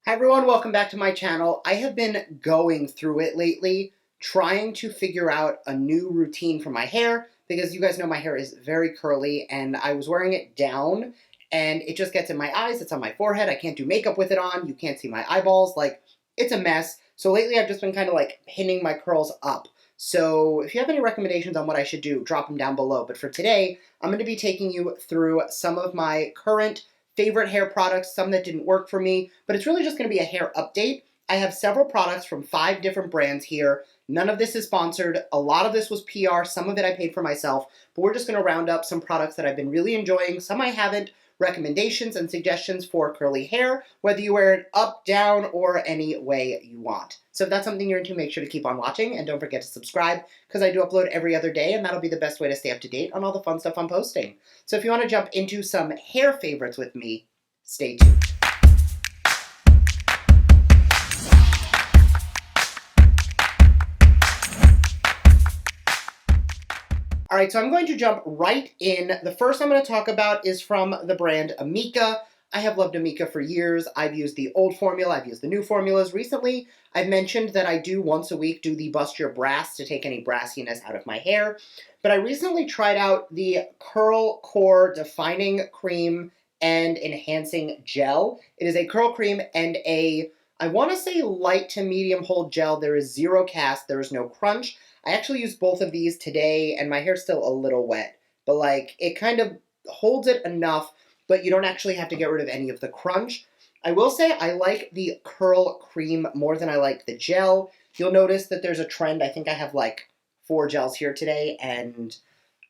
Hi everyone, welcome back to my channel. I have been going through it lately, trying to figure out a new routine for my hair, because you guys know my hair is very curly, and I was wearing it down, and it just gets in my eyes, it's on my forehead, I can't do makeup with it on, you can't see my eyeballs, like, it's a mess. So lately I've just been kind of like pinning my curls up. So if you have any recommendations on what I should do, drop them down below. But for today, I'm going to be taking you through some of my current favorite hair products, some that didn't work for me, but it's really just going to be a hair update. I have several products from 5 different brands here. None of this is sponsored. A lot of this was PR. Some of it I paid for myself, but we're just going to round up some products that I've been really enjoying, some I haven't, recommendations and suggestions for curly hair, whether you wear it up, down, or any way you want. So if that's something you're into, make sure to keep on watching, and don't forget to subscribe, because I do upload every other day, and that'll be the best way to stay up to date on all the fun stuff I'm posting. So if you want to jump into some hair favorites with me, stay tuned. All right, so I'm going to jump right in. The first I'm going to talk about is from the brand AMIKA. I have loved AMIKA for years. I've used the old formula. I've used the new formulas. Recently, I've mentioned that I do once a week do the Bust Your Brass to take any brassiness out of my hair. But I recently tried out the Curl Core Defining Cream and Enhancing Gel. It is a curl cream and I want to say light to medium hold gel. There is zero cast. There is no crunch. I actually used both of these today, and my hair's still a little wet. But, like, it kind of holds it enough, but you don't actually have to get rid of any of the crunch. I will say I like the curl cream more than I like the gel. You'll notice that there's a trend. I think I have, like, 4 gels here today, and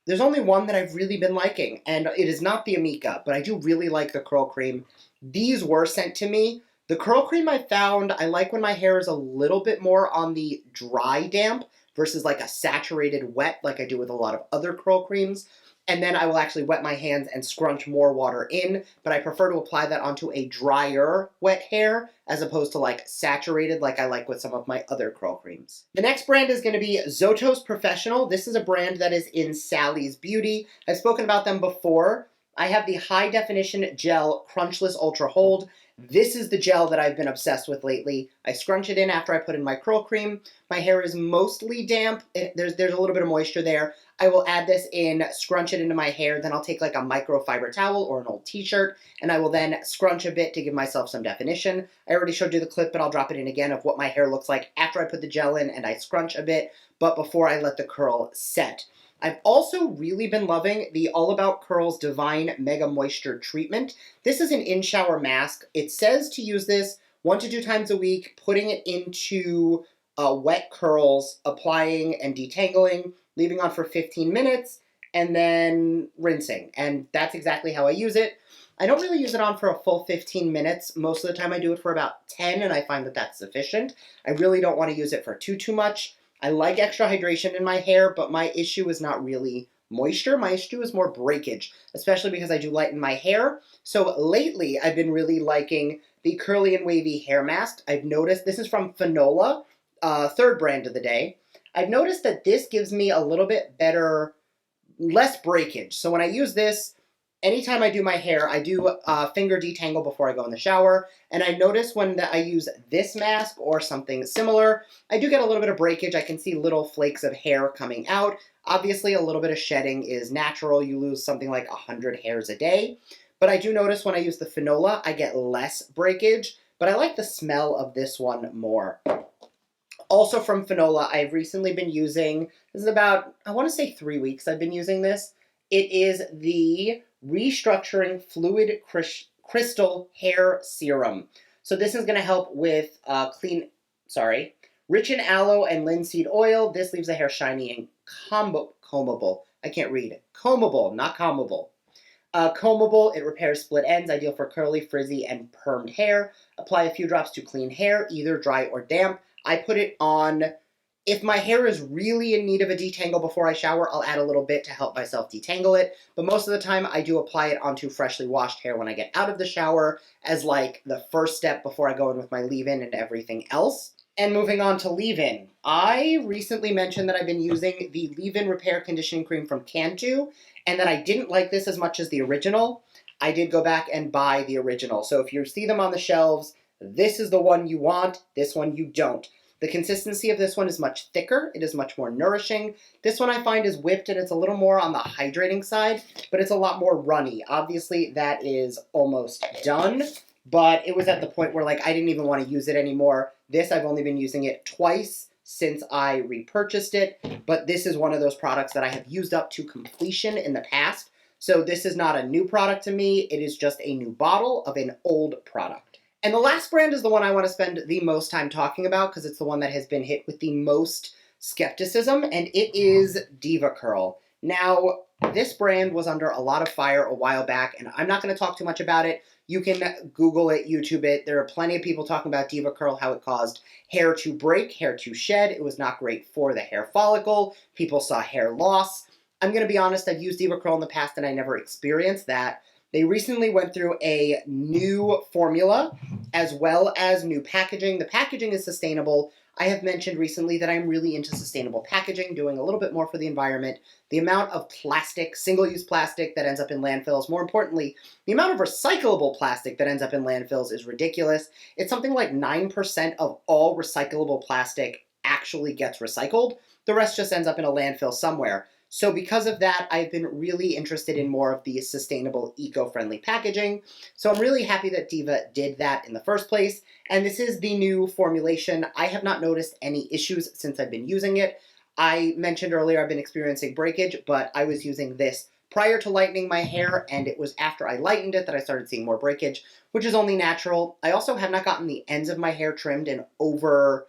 there's only one that I've really been liking, and it is not the AMIKA, but I do really like the curl cream. These were sent to me. The curl cream I found, I like when my hair is a little bit more on the dry damp versus like a saturated wet like I do with a lot of other curl creams. And then I will actually wet my hands and scrunch more water in, but I prefer to apply that onto a drier wet hair as opposed to like saturated like I like with some of my other curl creams. The next brand is going to be ZOTOS Professional. This is a brand that is in Sally's Beauty. I've spoken about them before. I have the High Definition Gel Crunchless Ultra Hold. This is the gel that I've been obsessed with lately. I scrunch it in after I put in my curl cream. My hair is mostly damp. There's a little bit of moisture there. I will add this in, scrunch it into my hair, then I'll take like a microfiber towel or an old t-shirt, and I will then scrunch a bit to give myself some definition. I already showed you the clip, but I'll drop it in again of what my hair looks like after I put the gel in and I scrunch a bit, but before I let the curl set. I've also really been loving the All About Curls Divine Mega Moisture Treatment. This is an in-shower mask. It says to use this 1 to 2 times a week, putting it into wet curls, applying and detangling, leaving on for 15 minutes, and then rinsing. And that's exactly how I use it. I don't really use it on for a full 15 minutes. Most of the time I do it for about 10, and I find that that's sufficient. I really don't want to use it for too much. I like extra hydration in my hair, but my issue is not really moisture. My issue is more breakage, especially because I do lighten my hair. So lately, I've been really liking the Curly and Wavy Hair Mask. I've noticed, this is from FANOLA, third brand of the day. I've noticed that this gives me a little bit better, less breakage. So when I use this, anytime I do my hair, I do finger detangle before I go in the shower, and I notice when I use this mask or something similar, I do get a little bit of breakage. I can see little flakes of hair coming out. Obviously, a little bit of shedding is natural. You lose something like 100 hairs a day, but I do notice when I use the FANOLA, I get less breakage, but I like the smell of this one more. Also from FANOLA, I've recently been using, this is about, I want to say 3 weeks I've been using this. It is the Restructuring Fluid Crystal Hair Serum. So this is going to help with rich in aloe and linseed oil. This leaves the hair shiny and combable. I can't read it. Combable, not combable. Combable, it repairs split ends, ideal for curly, frizzy, and permed hair. Apply a few drops to clean hair, either dry or damp. I put it on. If my hair is really in need of a detangle before I shower, I'll add a little bit to help myself detangle it. But most of the time, I do apply it onto freshly washed hair when I get out of the shower as like the first step before I go in with my leave-in and everything else. And moving on to leave-in. I recently mentioned that I've been using the leave-in repair conditioning cream from Cantu, and that I didn't like this as much as the original. I did go back and buy the original. So if you see them on the shelves, This is the one you want, this one you don't. The consistency of this one is much thicker, it is much more nourishing. This one I find is whipped and it's a little more on the hydrating side, but it's a lot more runny. Obviously that is almost done, but it was at the point where like I didn't even want to use it anymore. This, I've only been using it twice since I repurchased it, but this is one of those products that I have used up to completion in the past. So this is not a new product to me, it is just a new bottle of an old product. And the last brand is the one I want to spend the most time talking about because it's the one that has been hit with the most skepticism, and it is DevaCurl. Now, this brand was under a lot of fire a while back, and I'm not going to talk too much about it. You can Google it, YouTube it. There are plenty of people talking about DevaCurl, how it caused hair to break, hair to shed. It was not great for the hair follicle. People saw hair loss. I'm going to be honest, I've used DevaCurl in the past and I never experienced that. They recently went through a new formula as well as new packaging. The packaging is sustainable. I have mentioned recently that I'm really into sustainable packaging, doing a little bit more for the environment. The amount of plastic, single-use plastic that ends up in landfills, more importantly, the amount of recyclable plastic that ends up in landfills is ridiculous. It's something like 9% of all recyclable plastic actually gets recycled. The rest just ends up in a landfill somewhere. So because of that, I've been really interested in more of the sustainable, eco-friendly packaging. So I'm really happy that Diva did that in the first place. And this is the new formulation. I have not noticed any issues since I've been using it. I mentioned earlier I've been experiencing breakage, but I was using this prior to lightening my hair, and it was after I lightened it that I started seeing more breakage, which is only natural. I also have not gotten the ends of my hair trimmed in over...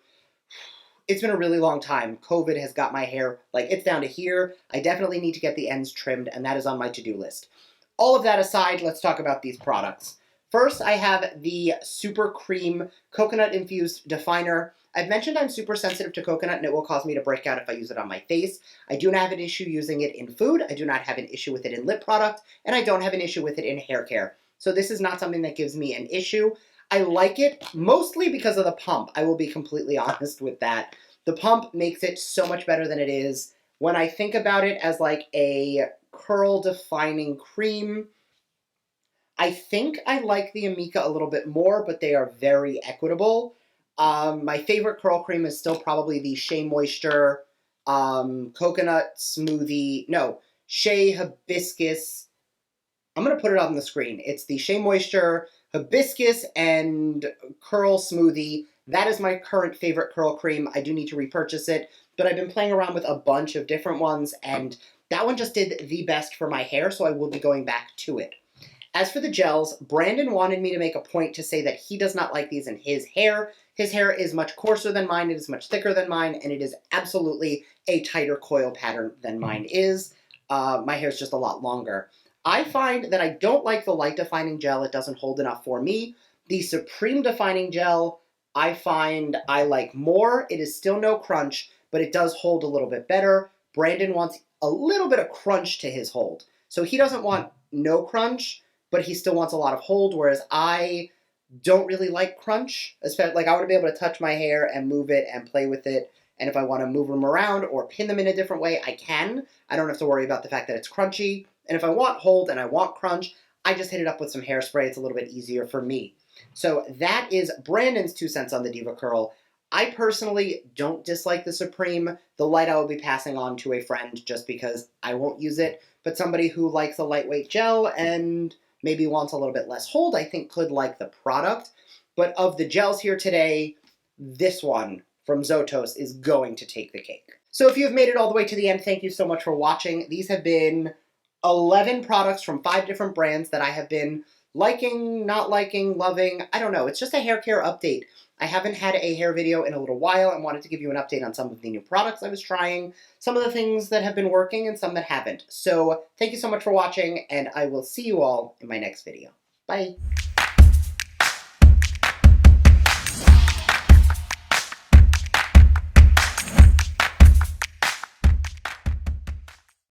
It's been a really long time. COVID has got my hair, like, it's down to here. I definitely need to get the ends trimmed, and that is on my to-do list. All of that aside, let's talk about these products. First, I have the Super Cream Coconut Infused Definer. I've mentioned I'm super sensitive to coconut, and it will cause me to break out if I use it on my face. I do not have an issue using it in food. I do not have an issue with it in lip product, and I don't have an issue with it in hair care. So this is not something that gives me an issue. I like it mostly because of the pump. I will be completely honest with that. The pump makes it so much better than it is. When I think about it as like a curl defining cream, I think I like the AMIKA a little bit more, but they are very equitable. My favorite curl cream is still probably the Shea Moisture Coconut Smoothie, no, Shea Hibiscus. I'm going to put it on the screen. It's the Shea Moisture Hibiscus and Curl Smoothie. That is my current favorite curl cream. I do need to repurchase it, but I've been playing around with a bunch of different ones, and that one just did the best for my hair, so I will be going back to it. As for the gels, Brandon wanted me to make a point to say that he does not like these in his hair. His hair is much coarser than mine, it is much thicker than mine, and it is absolutely a tighter coil pattern than mine is. My hair is just a lot longer. I find that I don't like the light defining gel. It doesn't hold enough for me. The Supreme defining gel, I find I like more. It is still no crunch, but it does hold a little bit better. Brandon wants a little bit of crunch to his hold. So he doesn't want no crunch, but he still wants a lot of hold, whereas I don't really like crunch. Especially, like, I want to be able to touch my hair and move it and play with it. And if I want to move them around or pin them in a different way, I can. I don't have to worry about the fact that it's crunchy. And if I want hold and I want crunch, I just hit it up with some hairspray. It's a little bit easier for me. So that is Brandon's 2 cents on the DevaCurl. I personally don't dislike the Supreme. The light I will be passing on to a friend just because I won't use it. But somebody who likes a lightweight gel and maybe wants a little bit less hold, I think could like the product. But of the gels here today, this one from ZOTOS is going to take the cake. So if you have made it all the way to the end, thank you so much for watching. These have been 11 products from 5 different brands that I have been liking, not liking, loving. I don't know. It's just a hair care update. I haven't had a hair video in a little while and wanted to give you an update on some of the new products I was trying, some of the things that have been working and some that haven't. So thank you so much for watching, and I will see you all in my next video. Bye.